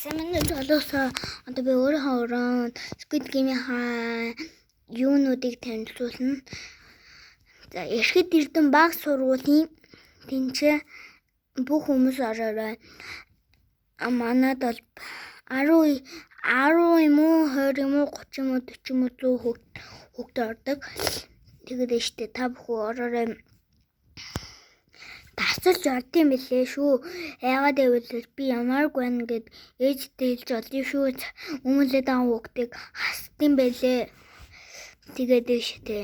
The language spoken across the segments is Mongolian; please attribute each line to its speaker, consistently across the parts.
Speaker 1: Сайн болоосоо одоо би өөрийнхөө өрөөнд Squid Game-ийн юунуудыг танилцуулна. За Эрхэд Эрдэнэ баг сургуулийн тэнцээ бүх хүмүүс ороорой. Манайд бол 10 юм уу 20 юм уу 30 юм уу 40 юм уу 100 хүүхэд ордог. Тэгээд штэ та бүхэн ороорой. Тасалж ордсон билээ шүү. Яагаад гэвэл би ямааргүй байна гэд ээжтэй хэлж олдсон шүү. Өмнөлөө даан хүүхдийг хасдсан байлээ. Тэгээд штэ.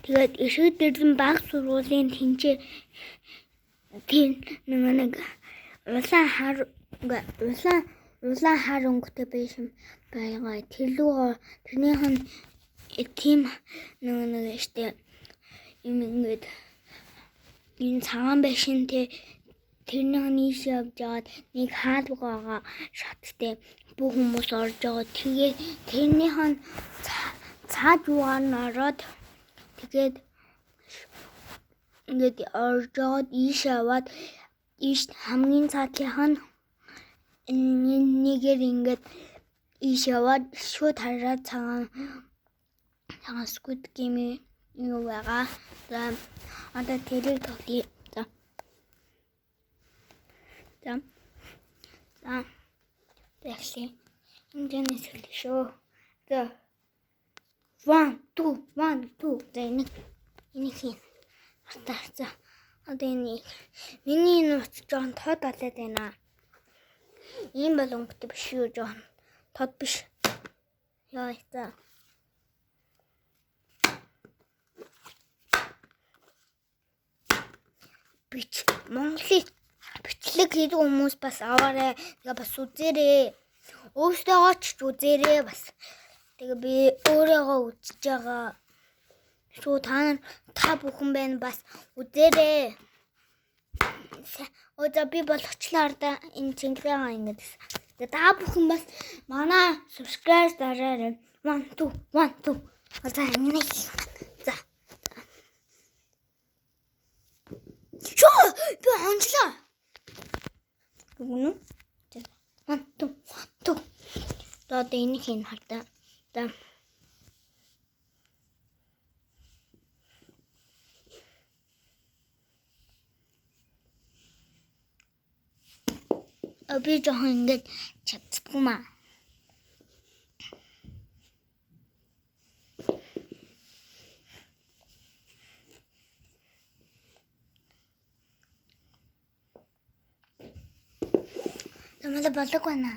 Speaker 1: Тэгээд Эрхэд Эрдэнэ баг сургуулийн тэнцээ нэг улаан хар өнгөтэй биш юм байгаа. Тэрнийх нь тийм нэг штэ юм ингээд энэ цагаан байшин тэрнийх нь ийш явж байгаад нэг хаалга байгаа шаттай бүх хүмүүс орж байгаа. Тэгээд тэрнийх нь цаад юугаар нь ороод тэгээд ингээд орж яваад ийш яваад ийш хамгийн цаатлынх нь нэгээр ингээд ийш яваад шууд хараад цагаан Squid Game юу байгаа. За одоо тэрийг тоглоё. За. Тэгшээ. Эндээс хэлээ шүү. За. 1 2 за энийг хийн. За. Одоо энийг миний нууц жоон тод болоод байна. Ийм бол өнгөтэй биш юу жоон. Тод биш. Яа за. Монголын бичлэг хийдэг хүмүүс бас аваарай. Тэгээ бас үзээрэй. Өөртөө ч үзээрэй бас. Тэгээ би өөрийгөө үзэж байгаа. Шүү та бүхэн байна бас үзээрэй. Өөдөө би болгочлаа да энэ цэнгэлээ ингэж. Тэгээ та бүхэн бас манай subscribe дараарай. 1 2 За энэ. За. Шоо би онцлоо. Гүн үү? 1 2 одоо энийг хийн хардаа. За. Би жоохон ингэж чаддгүй маа. Намайг болоог байна.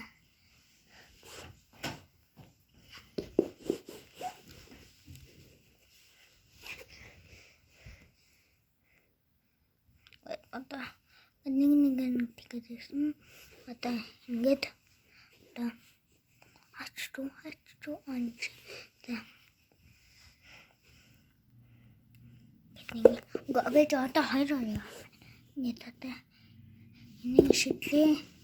Speaker 1: Одоо нэг тэгэрсэн. Одоо ингэж одоо хачруу анч. За. Гэвч одоо 2 орё. Нэг одоо энийг шидлээ.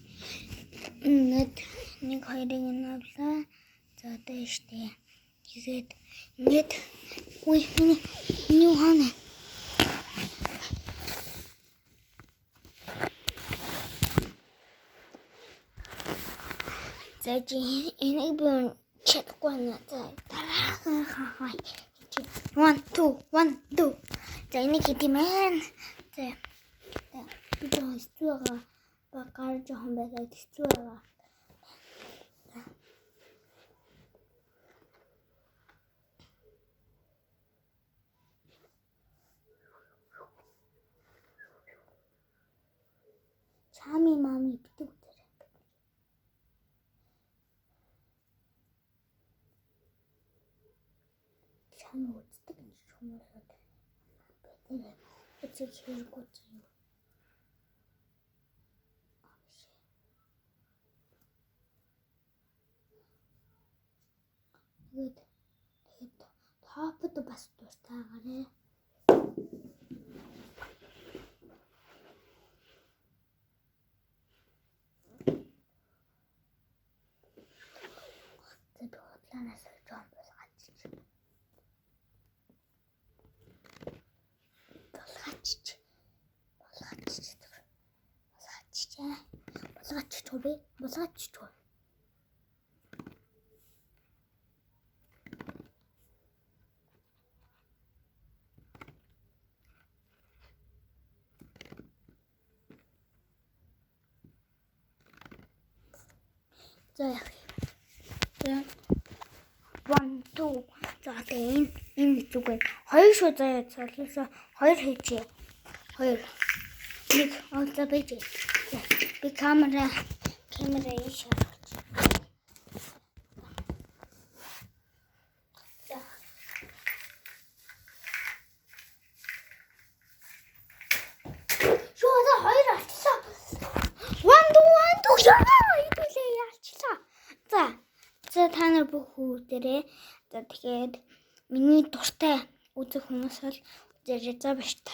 Speaker 1: Нэг хоёрыг нь авлаа. За одоо штэ. Тэгээд ингэж үгүй юу хана. За энийг би чадахгүй нэ. За дараахан 1 2 За энийг хийдимэн. За би жоохон багаар жоохон байгаад хэцүү байгаа. Чами мами битүү. Чами үздэг хүмүүс байна. Эцэг хэрэггүй юм. Тэгээд топд бас дуртайгаарэ. Тэгээд хотлоноос жоон болгаач. Аччаа. Булгаач би. Булгаач. За яах вэ? 1 2 за энэ зүг байна. 2 шүү заяа цаалаасаа 2 хийжээ. 2 1 за бэж. Би камера ийш хараач. За. Шоо за 2 алчлаа. 1 2 яа идүүлээ ялчлаа. За та нар бүх хүүхдэрээ за тэгэхээр миний дуртай үзэх хүмүүс бол зэрэг за биш та.